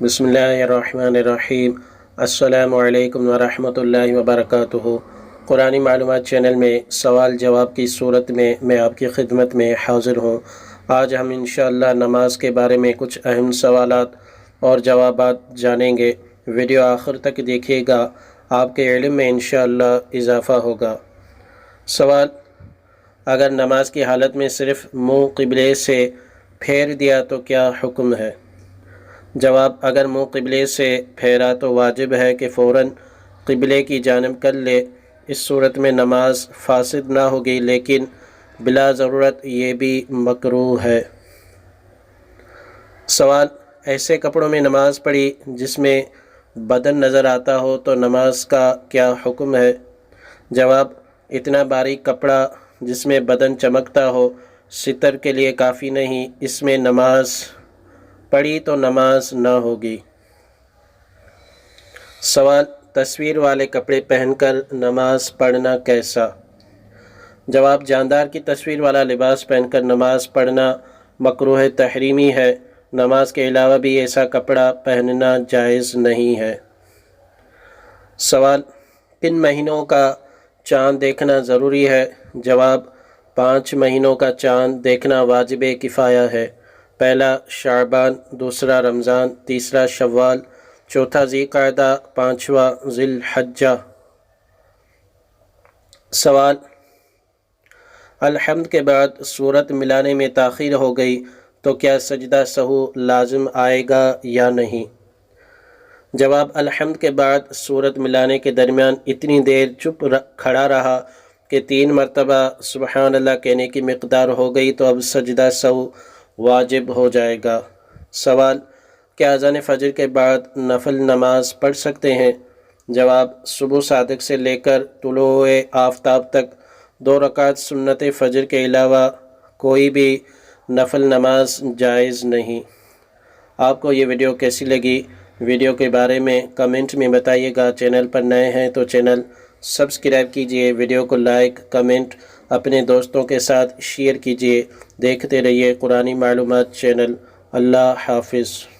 بسم اللہ الرحمن الرحیم۔ السلام علیکم ورحمۃ اللہ وبرکاتہ۔ قرآنی معلومات چینل میں سوال جواب کی صورت میں آپ کی خدمت میں حاضر ہوں۔ آج ہم انشاءاللہ نماز کے بارے میں کچھ اہم سوالات اور جوابات جانیں گے۔ ویڈیو آخر تک دیکھیے گا، آپ کے علم میں انشاءاللہ اضافہ ہوگا۔ سوال: اگر نماز کی حالت میں صرف منہ قبلے سے پھیر دیا تو کیا حکم ہے؟ جواب: اگر منہ قبلے سے پھیرا تو واجب ہے کہ فوراً قبلے کی جانب کر لے۔ اس صورت میں نماز فاسد نہ ہوگی، لیکن بلا ضرورت یہ بھی مکروہ ہے۔ سوال: ایسے کپڑوں میں نماز پڑھی جس میں بدن نظر آتا ہو تو نماز کا کیا حکم ہے؟ جواب: اتنا باریک کپڑا جس میں بدن چمکتا ہو ستر کے لیے کافی نہیں، اس میں نماز پڑھی تو نماز نہ ہوگی۔ سوال: تصویر والے کپڑے پہن کر نماز پڑھنا کیسا؟ جواب: جاندار کی تصویر والا لباس پہن کر نماز پڑھنا مکروہ تحریمی ہے۔ نماز کے علاوہ بھی ایسا کپڑا پہننا جائز نہیں ہے۔ سوال: کن مہینوں کا چاند دیکھنا ضروری ہے؟ جواب: 5 مہینوں کا چاند دیکھنا واجب کفایہ ہے۔ پہلا شعبان، دوسرا رمضان، تیسرا شوال، چوتھا ذی القعدہ، پانچواں ذی الحجہ۔ سوال: الحمد کے بعد سورت ملانے میں تاخیر ہو گئی تو کیا سجدہ سہو لازم آئے گا یا نہیں؟ جواب: الحمد کے بعد سورت ملانے کے درمیان اتنی دیر چپ کھڑا رہا کہ 3 مرتبہ سبحان اللہ کہنے کی مقدار ہو گئی تو اب سجدہ سہو واجب ہو جائے گا۔ سوال: کیا اذان فجر کے بعد نفل نماز پڑھ سکتے ہیں؟ جواب: صبح صادق سے لے کر طلوع آفتاب تک 2 رکعت سنت فجر کے علاوہ کوئی بھی نفل نماز جائز نہیں۔ آپ کو یہ ویڈیو کیسی لگی؟ ویڈیو کے بارے میں کمنٹ میں بتائیے گا۔ چینل پر نئے ہیں تو چینل سبسکرائب کیجئے، ویڈیو کو لائک کمنٹ اپنے دوستوں کے ساتھ شیئر کیجئے۔ دیکھتے رہیے قرآنی معلومات چینل۔ اللہ حافظ۔